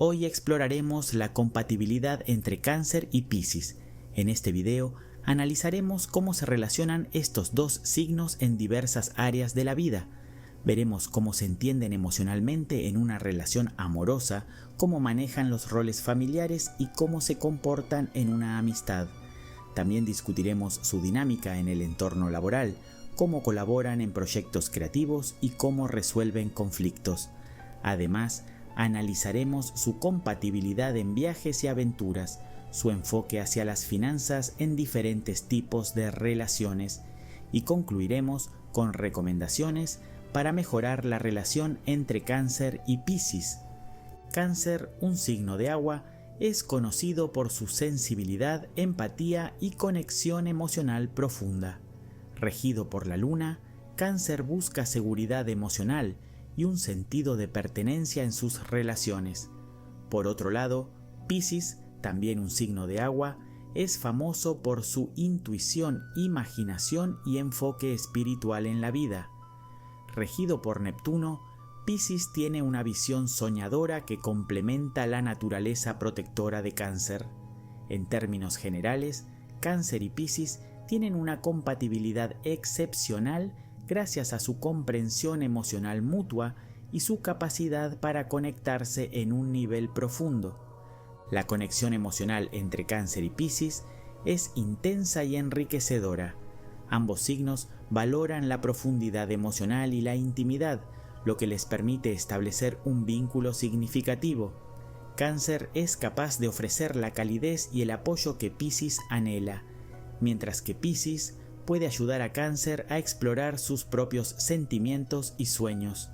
Hoy exploraremos la compatibilidad entre Cáncer y Piscis. En este video analizaremos cómo se relacionan estos dos signos en diversas áreas de la vida. Veremos cómo se entienden emocionalmente en una relación amorosa, cómo manejan los roles familiares y cómo se comportan en una amistad. También discutiremos su dinámica en el entorno laboral, cómo colaboran en proyectos creativos y cómo resuelven conflictos. Además, analizaremos su compatibilidad en viajes y aventuras, su enfoque hacia las finanzas en diferentes tipos de relaciones y concluiremos con recomendaciones para mejorar la relación entre Cáncer y Piscis. Cáncer, un signo de agua, es conocido por su sensibilidad, empatía y conexión emocional profunda. Regido por la luna, Cáncer busca seguridad emocional y un sentido de pertenencia en sus relaciones. Por otro lado, Piscis, también un signo de agua, es famoso por su intuición, imaginación y enfoque espiritual en la vida. Regido por Neptuno, Piscis tiene una visión soñadora que complementa la naturaleza protectora de Cáncer. En términos generales, Cáncer y Piscis tienen una compatibilidad excepcional gracias a su comprensión emocional mutua y su capacidad para conectarse en un nivel profundo. La conexión emocional entre Cáncer y Piscis es intensa y enriquecedora. Ambos signos valoran la profundidad emocional y la intimidad, lo que les permite establecer un vínculo significativo. Cáncer es capaz de ofrecer la calidez y el apoyo que Piscis anhela, mientras que Piscis puede ayudar a Cáncer a explorar sus propios sentimientos y sueños.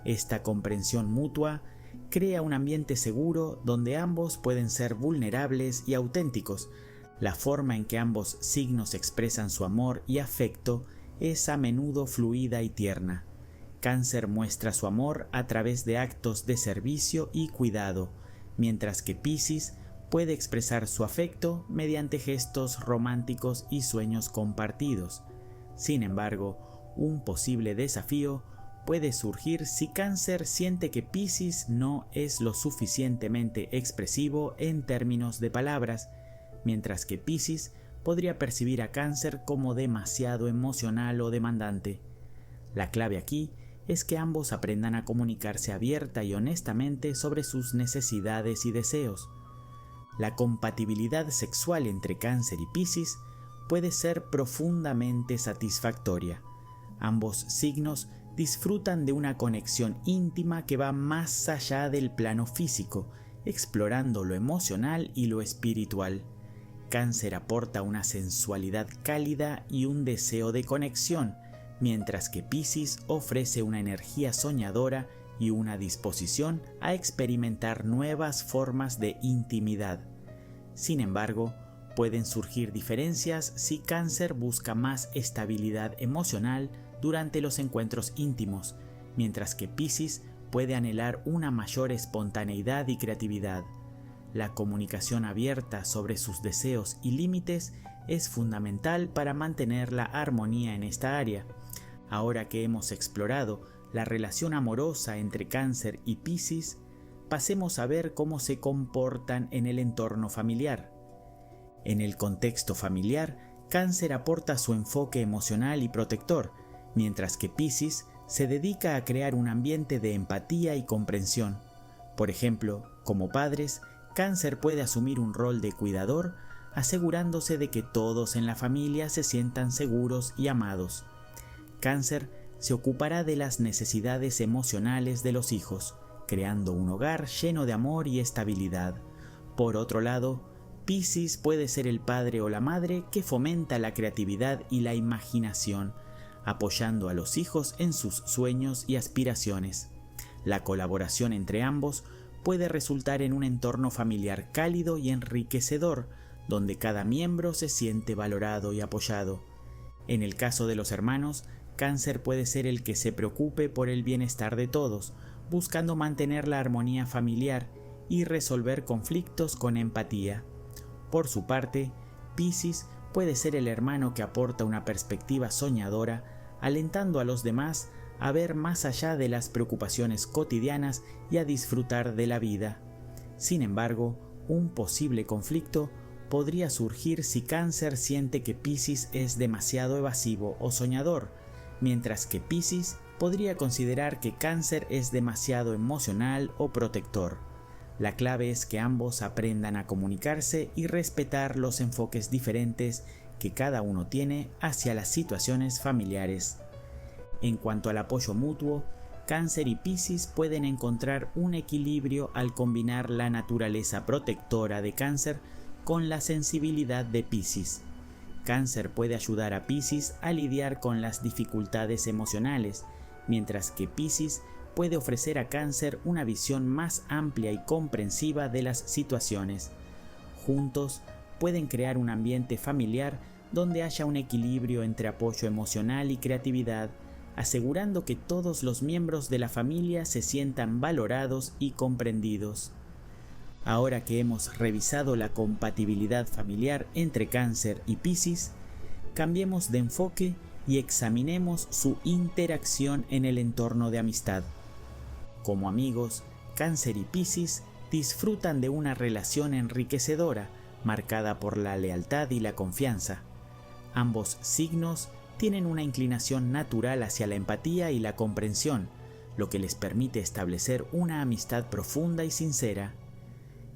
Esta comprensión mutua crea un ambiente seguro donde ambos pueden ser vulnerables y auténticos. La forma en que ambos signos expresan su amor y afecto es a menudo fluida y tierna. Cáncer muestra su amor a través de actos de servicio y cuidado, mientras que Piscis puede expresar su afecto mediante gestos románticos y sueños compartidos. Sin embargo, un posible desafío puede surgir si Cáncer siente que Piscis no es lo suficientemente expresivo en términos de palabras, mientras que Piscis podría percibir a Cáncer como demasiado emocional o demandante. La clave aquí es que ambos aprendan a comunicarse abierta y honestamente sobre sus necesidades y deseos. La compatibilidad sexual entre Cáncer y Piscis puede ser profundamente satisfactoria. Ambos signos disfrutan de una conexión íntima que va más allá del plano físico, explorando lo emocional y lo espiritual. Cáncer aporta una sensualidad cálida y un deseo de conexión, mientras que Piscis ofrece una energía soñadora y una disposición a experimentar nuevas formas de intimidad. Sin embargo, pueden surgir diferencias si Cáncer busca más estabilidad emocional durante los encuentros íntimos, mientras que Piscis puede anhelar una mayor espontaneidad y creatividad. La comunicación abierta sobre sus deseos y límites es fundamental para mantener la armonía en esta área. Ahora que hemos explorado la relación amorosa entre Cáncer y Piscis, pasemos a ver cómo se comportan en el entorno familiar. En el contexto familiar, Cáncer aporta su enfoque emocional y protector, mientras que Piscis se dedica a crear un ambiente de empatía y comprensión. Por ejemplo, como padres, Cáncer puede asumir un rol de cuidador, asegurándose de que todos en la familia se sientan seguros y amados. Cáncer se ocupará de las necesidades emocionales de los hijos, creando un hogar lleno de amor y estabilidad. Por otro lado, Piscis puede ser el padre o la madre que fomenta la creatividad y la imaginación, apoyando a los hijos en sus sueños y aspiraciones. La colaboración entre ambos puede resultar en un entorno familiar cálido y enriquecedor, donde cada miembro se siente valorado y apoyado. En el caso de los hermanos, Cáncer puede ser el que se preocupe por el bienestar de todos, buscando mantener la armonía familiar y resolver conflictos con empatía. Por su parte, Piscis puede ser el hermano que aporta una perspectiva soñadora, alentando a los demás a ver más allá de las preocupaciones cotidianas y a disfrutar de la vida. Sin embargo, un posible conflicto podría surgir si Cáncer siente que Piscis es demasiado evasivo o soñador, mientras que Piscis podría considerar que Cáncer es demasiado emocional o protector. La clave es que ambos aprendan a comunicarse y respetar los enfoques diferentes que cada uno tiene hacia las situaciones familiares. En cuanto al apoyo mutuo, Cáncer y Piscis pueden encontrar un equilibrio al combinar la naturaleza protectora de Cáncer con la sensibilidad de Piscis. Cáncer puede ayudar a Piscis a lidiar con las dificultades emocionales, mientras que Piscis puede ofrecer a Cáncer una visión más amplia y comprensiva de las situaciones. Juntos pueden crear un ambiente familiar donde haya un equilibrio entre apoyo emocional y creatividad, asegurando que todos los miembros de la familia se sientan valorados y comprendidos. Ahora que hemos revisado la compatibilidad familiar entre Cáncer y Piscis, cambiemos de enfoque y examinemos su interacción en el entorno de amistad. Como amigos, Cáncer y Piscis disfrutan de una relación enriquecedora, marcada por la lealtad y la confianza. Ambos signos tienen una inclinación natural hacia la empatía y la comprensión, lo que les permite establecer una amistad profunda y sincera.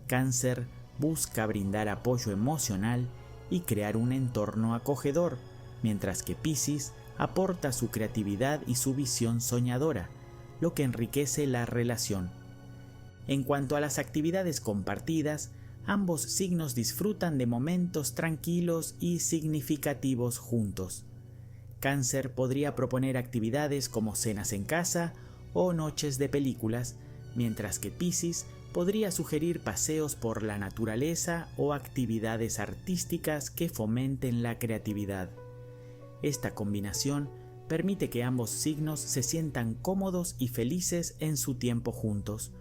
Cáncer busca brindar apoyo emocional y crear un entorno acogedor, mientras que Piscis aporta su creatividad y su visión soñadora, lo que enriquece la relación. En cuanto a las actividades compartidas, ambos signos disfrutan de momentos tranquilos y significativos juntos. Cáncer podría proponer actividades como cenas en casa o noches de películas, mientras que Piscis podría sugerir paseos por la naturaleza o actividades artísticas que fomenten la creatividad. Esta combinación permite que ambos signos se sientan cómodos y felices en su tiempo juntos.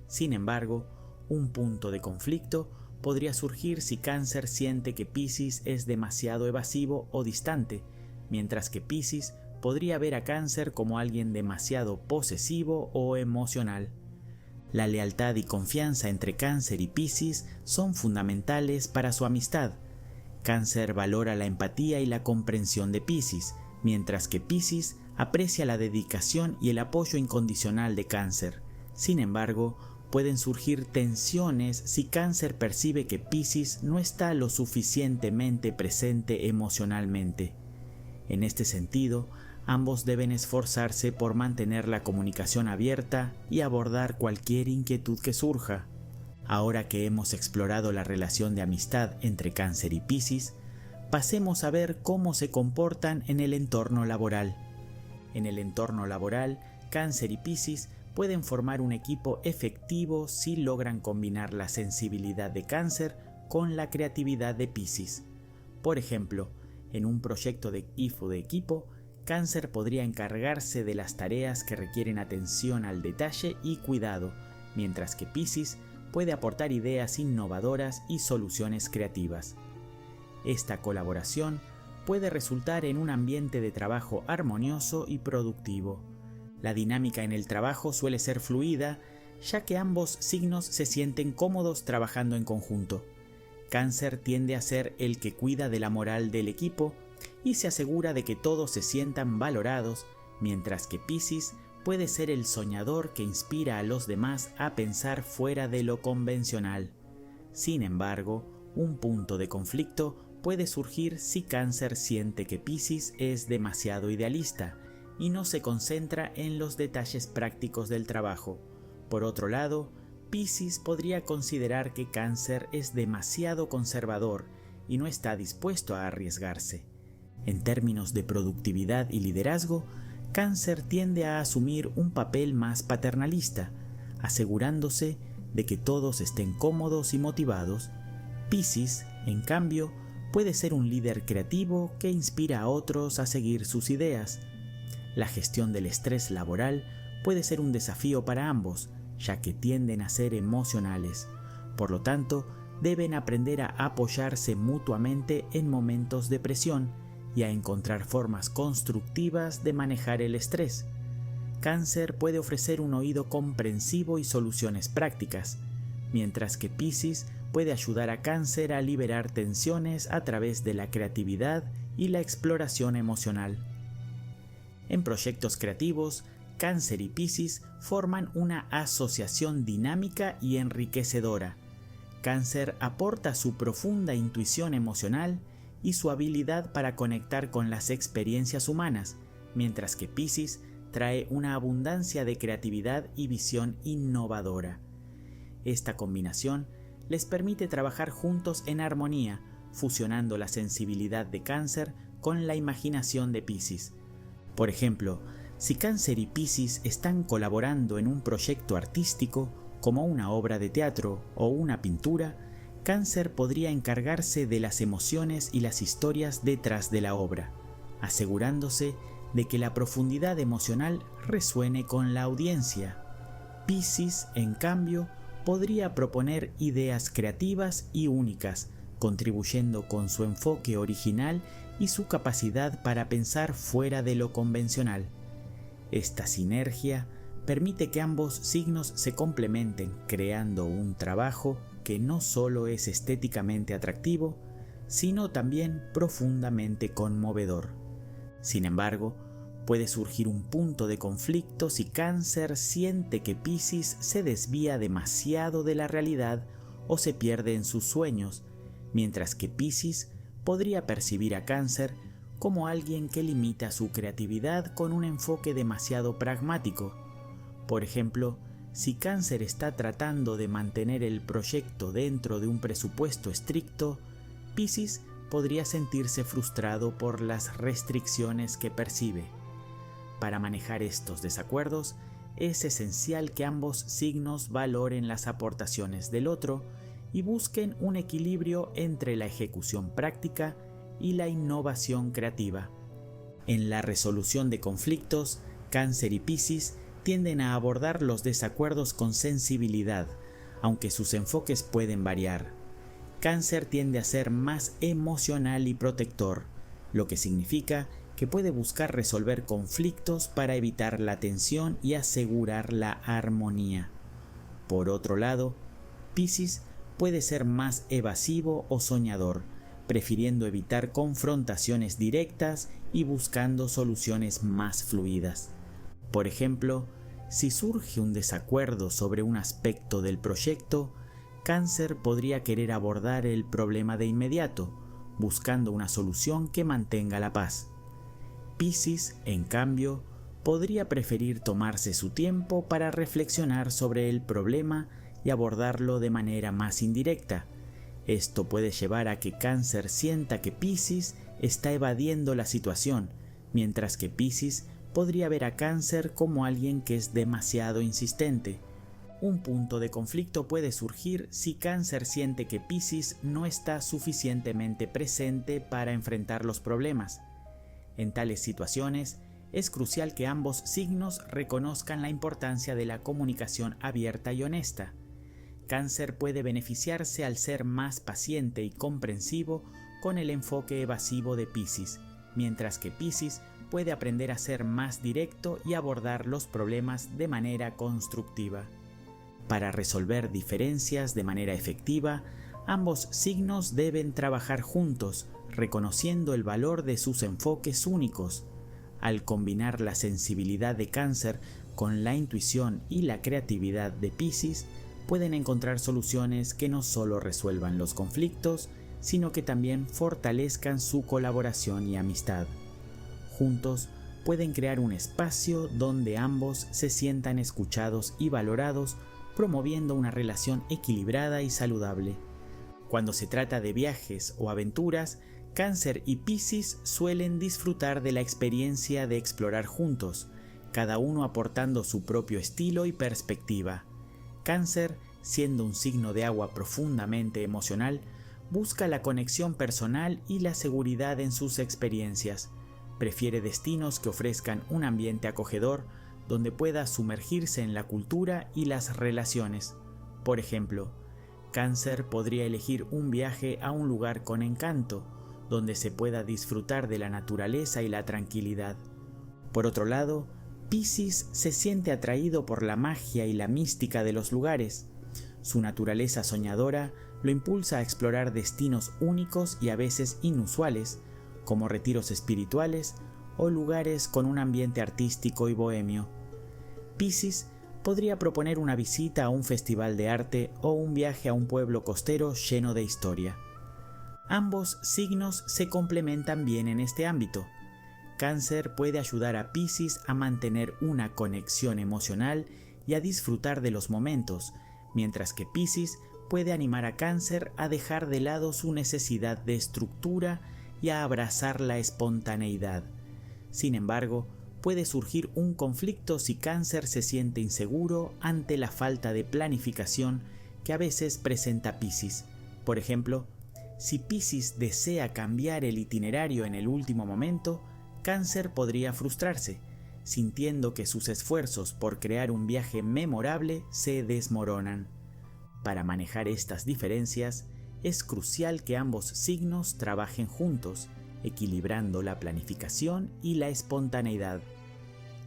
Sin embargo, un punto de conflicto podría surgir si Cáncer siente que Piscis es demasiado evasivo o distante, mientras que Piscis podría ver a Cáncer como alguien demasiado posesivo o emocional. La lealtad y confianza entre Cáncer y Piscis son fundamentales para su amistad. Cáncer valora la empatía y la comprensión de Piscis, mientras que Piscis aprecia la dedicación y el apoyo incondicional de Cáncer. Sin embargo, pueden surgir tensiones si Cáncer percibe que Piscis no está lo suficientemente presente emocionalmente. En este sentido, ambos deben esforzarse por mantener la comunicación abierta y abordar cualquier inquietud que surja. Ahora que hemos explorado la relación de amistad entre Cáncer y Piscis, pasemos a ver cómo se comportan en el entorno laboral. En el entorno laboral, Cáncer y Piscis pueden formar un equipo efectivo si logran combinar la sensibilidad de Cáncer con la creatividad de Piscis. Por ejemplo, en un proyecto de equipo, Cáncer podría encargarse de las tareas que requieren atención al detalle y cuidado, mientras que Piscis puede aportar ideas innovadoras y soluciones creativas. Esta colaboración puede resultar en un ambiente de trabajo armonioso y productivo. La dinámica en el trabajo suele ser fluida, ya que ambos signos se sienten cómodos trabajando en conjunto. Cáncer tiende a ser el que cuida de la moral del equipo y se asegura de que todos se sientan valorados, mientras que Piscis puede ser el soñador que inspira a los demás a pensar fuera de lo convencional. Sin embargo, un punto de conflicto puede surgir si Cáncer siente que Piscis es demasiado idealista y no se concentra en los detalles prácticos del trabajo. Por otro lado, Piscis podría considerar que Cáncer es demasiado conservador y no está dispuesto a arriesgarse. En términos de productividad y liderazgo, Cáncer tiende a asumir un papel más paternalista, asegurándose de que todos estén cómodos y motivados. Piscis, en cambio, puede ser un líder creativo que inspira a otros a seguir sus ideas. La gestión del estrés laboral puede ser un desafío para ambos, ya que tienden a ser emocionales. Por lo tanto, deben aprender a apoyarse mutuamente en momentos de presión y a encontrar formas constructivas de manejar el estrés. Cáncer puede ofrecer un oído comprensivo y soluciones prácticas, mientras que Piscis puede ayudar a Cáncer a liberar tensiones a través de la creatividad y la exploración emocional. En proyectos creativos, Cáncer y Piscis forman una asociación dinámica y enriquecedora. Cáncer aporta su profunda intuición emocional y su habilidad para conectar con las experiencias humanas, mientras que Piscis trae una abundancia de creatividad y visión innovadora. Esta combinación les permite trabajar juntos en armonía, fusionando la sensibilidad de Cáncer con la imaginación de Piscis. Por ejemplo, si Cáncer y Piscis están colaborando en un proyecto artístico, como una obra de teatro o una pintura, Cáncer podría encargarse de las emociones y las historias detrás de la obra, asegurándose de que la profundidad emocional resuene con la audiencia. Piscis, en cambio, podría proponer ideas creativas y únicas, contribuyendo con su enfoque original y su capacidad para pensar fuera de lo convencional. Esta sinergia permite que ambos signos se complementen, creando un trabajo que no solo es estéticamente atractivo, sino también profundamente conmovedor. Sin embargo, puede surgir un punto de conflicto si Cáncer siente que Piscis se desvía demasiado de la realidad o se pierde en sus sueños, mientras que Piscis podría percibir a Cáncer como alguien que limita su creatividad con un enfoque demasiado pragmático. Por ejemplo, si Cáncer está tratando de mantener el proyecto dentro de un presupuesto estricto, Piscis podría sentirse frustrado por las restricciones que percibe. Para manejar estos desacuerdos, es esencial que ambos signos valoren las aportaciones del otro y busquen un equilibrio entre la ejecución práctica y la innovación creativa. En la resolución de conflictos, Cáncer y Piscis tienden a abordar los desacuerdos con sensibilidad, aunque sus enfoques pueden variar. Cáncer tiende a ser más emocional y protector, lo que significa que puede buscar resolver conflictos para evitar la tensión y asegurar la armonía. Por otro lado, Piscis puede ser más evasivo o soñador, prefiriendo evitar confrontaciones directas y buscando soluciones más fluidas. Por ejemplo, si surge un desacuerdo sobre un aspecto del proyecto, Cáncer podría querer abordar el problema de inmediato, buscando una solución que mantenga la paz. Piscis, en cambio, podría preferir tomarse su tiempo para reflexionar sobre el problema y abordarlo de manera más indirecta. Esto puede llevar a que Cáncer sienta que Piscis está evadiendo la situación, mientras que Piscis podría ver a Cáncer como alguien que es demasiado insistente. Un punto de conflicto puede surgir si Cáncer siente que Piscis no está suficientemente presente para enfrentar los problemas. En tales situaciones, es crucial que ambos signos reconozcan la importancia de la comunicación abierta y honesta. Cáncer puede beneficiarse al ser más paciente y comprensivo con el enfoque evasivo de Piscis, mientras que Piscis puede aprender a ser más directo y abordar los problemas de manera constructiva. Para resolver diferencias de manera efectiva, ambos signos deben trabajar juntos, reconociendo el valor de sus enfoques únicos. Al combinar la sensibilidad de Cáncer con la intuición y la creatividad de Piscis, pueden encontrar soluciones que no solo resuelvan los conflictos, sino que también fortalezcan su colaboración y amistad. Juntos pueden crear un espacio donde ambos se sientan escuchados y valorados, promoviendo una relación equilibrada y saludable. Cuando se trata de viajes o aventuras, Cáncer y Piscis suelen disfrutar de la experiencia de explorar juntos, cada uno aportando su propio estilo y perspectiva. Cáncer, siendo un signo de agua profundamente emocional, busca la conexión personal y la seguridad en sus experiencias. Prefiere destinos que ofrezcan un ambiente acogedor donde pueda sumergirse en la cultura y las relaciones. Por ejemplo, Cáncer podría elegir un viaje a un lugar con encanto, donde se pueda disfrutar de la naturaleza y la tranquilidad. Por otro lado, Piscis se siente atraído por la magia y la mística de los lugares. Su naturaleza soñadora lo impulsa a explorar destinos únicos y a veces inusuales, como retiros espirituales o lugares con un ambiente artístico y bohemio. Piscis podría proponer una visita a un festival de arte o un viaje a un pueblo costero lleno de historia. Ambos signos se complementan bien en este ámbito. Cáncer puede ayudar a Piscis a mantener una conexión emocional y a disfrutar de los momentos, mientras que Piscis puede animar a Cáncer a dejar de lado su necesidad de estructura y a abrazar la espontaneidad. Sin embargo, puede surgir un conflicto si Cáncer se siente inseguro ante la falta de planificación que a veces presenta Piscis. Por ejemplo, si Piscis desea cambiar el itinerario en el último momento, Cáncer podría frustrarse, sintiendo que sus esfuerzos por crear un viaje memorable se desmoronan. Para manejar estas diferencias, es crucial que ambos signos trabajen juntos, equilibrando la planificación y la espontaneidad.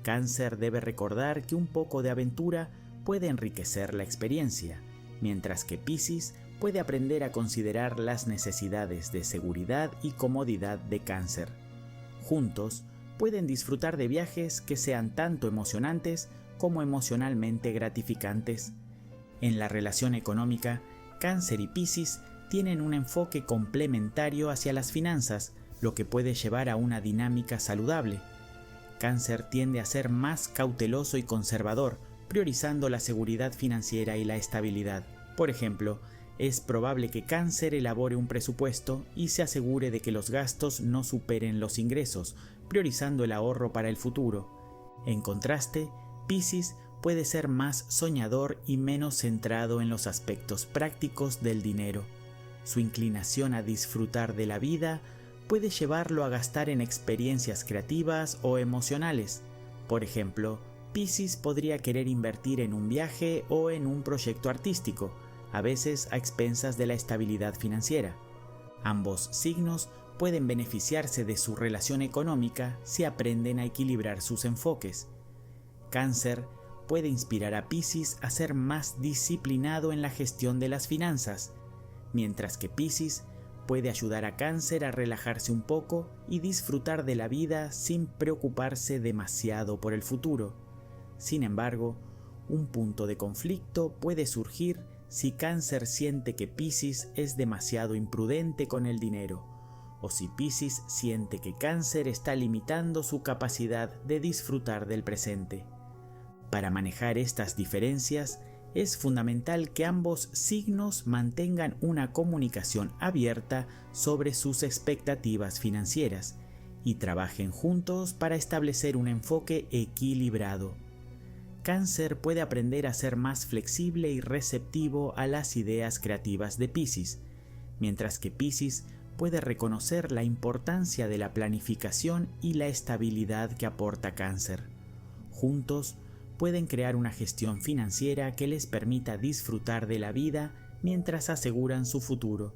Cáncer debe recordar que un poco de aventura puede enriquecer la experiencia, mientras que Piscis puede aprender a considerar las necesidades de seguridad y comodidad de Cáncer. Juntos, pueden disfrutar de viajes que sean tanto emocionantes como emocionalmente gratificantes. En la relación económica, Cáncer y Piscis tienen un enfoque complementario hacia las finanzas, lo que puede llevar a una dinámica saludable. Cáncer tiende a ser más cauteloso y conservador, priorizando la seguridad financiera y la estabilidad. Por ejemplo, es probable que Cáncer elabore un presupuesto y se asegure de que los gastos no superen los ingresos, priorizando el ahorro para el futuro. En contraste, Piscis puede ser más soñador y menos centrado en los aspectos prácticos del dinero. Su inclinación a disfrutar de la vida puede llevarlo a gastar en experiencias creativas o emocionales. Por ejemplo, Piscis podría querer invertir en un viaje o en un proyecto artístico, a veces a expensas de la estabilidad financiera. Ambos signos pueden beneficiarse de su relación económica si aprenden a equilibrar sus enfoques. Cáncer puede inspirar a Piscis a ser más disciplinado en la gestión de las finanzas, mientras que Piscis puede ayudar a Cáncer a relajarse un poco y disfrutar de la vida sin preocuparse demasiado por el futuro. Sin embargo, un punto de conflicto puede surgir si Cáncer siente que Piscis es demasiado imprudente con el dinero, o si Piscis siente que Cáncer está limitando su capacidad de disfrutar del presente. Para manejar estas diferencias, es fundamental que ambos signos mantengan una comunicación abierta sobre sus expectativas financieras y trabajen juntos para establecer un enfoque equilibrado. Cáncer puede aprender a ser más flexible y receptivo a las ideas creativas de Piscis, mientras que Piscis puede reconocer la importancia de la planificación y la estabilidad que aporta Cáncer. Juntos, pueden crear una gestión financiera que les permita disfrutar de la vida mientras aseguran su futuro.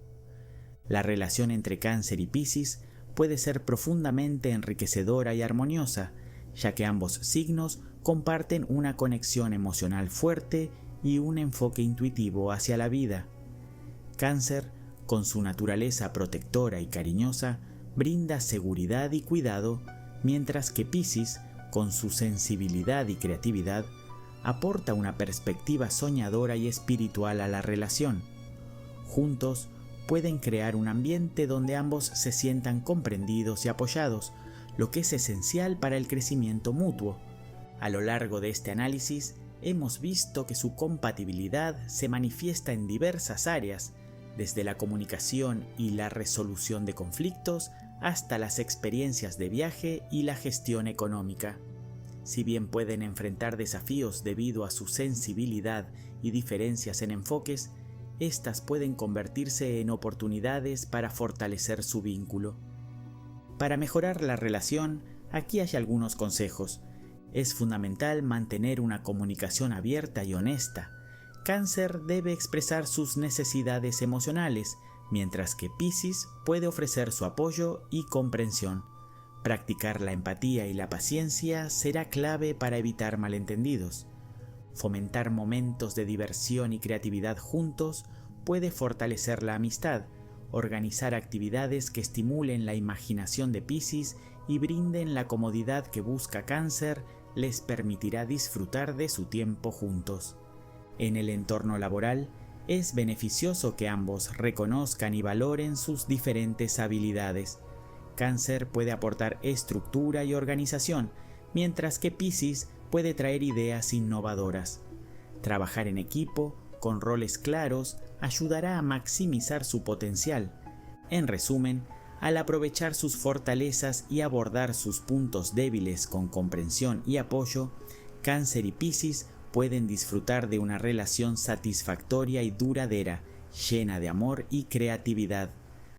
La relación entre Cáncer y Piscis puede ser profundamente enriquecedora y armoniosa, ya que ambos signos comparten una conexión emocional fuerte y un enfoque intuitivo hacia la vida. Cáncer, con su naturaleza protectora y cariñosa, brinda seguridad y cuidado, mientras que Piscis, con su sensibilidad y creatividad, aporta una perspectiva soñadora y espiritual a la relación. Juntos, pueden crear un ambiente donde ambos se sientan comprendidos y apoyados, lo que es esencial para el crecimiento mutuo. A lo largo de este análisis, hemos visto que su compatibilidad se manifiesta en diversas áreas, desde la comunicación y la resolución de conflictos hasta las experiencias de viaje y la gestión económica. Si bien pueden enfrentar desafíos debido a su sensibilidad y diferencias en enfoques, estas pueden convertirse en oportunidades para fortalecer su vínculo. Para mejorar la relación, aquí hay algunos consejos. Es fundamental mantener una comunicación abierta y honesta. Cáncer debe expresar sus necesidades emocionales, mientras que Piscis puede ofrecer su apoyo y comprensión. Practicar la empatía y la paciencia será clave para evitar malentendidos. Fomentar momentos de diversión y creatividad juntos puede fortalecer la amistad. Organizar actividades que estimulen la imaginación de Piscis y brinden la comodidad que busca Cáncer les permitirá disfrutar de su tiempo juntos. En el entorno laboral, es beneficioso que ambos reconozcan y valoren sus diferentes habilidades. Cáncer puede aportar estructura y organización, mientras que Piscis puede traer ideas innovadoras. Trabajar en equipo, con roles claros, ayudará a maximizar su potencial. En resumen, al aprovechar sus fortalezas y abordar sus puntos débiles con comprensión y apoyo, Cáncer y Piscis pueden disfrutar de una relación satisfactoria y duradera, llena de amor y creatividad.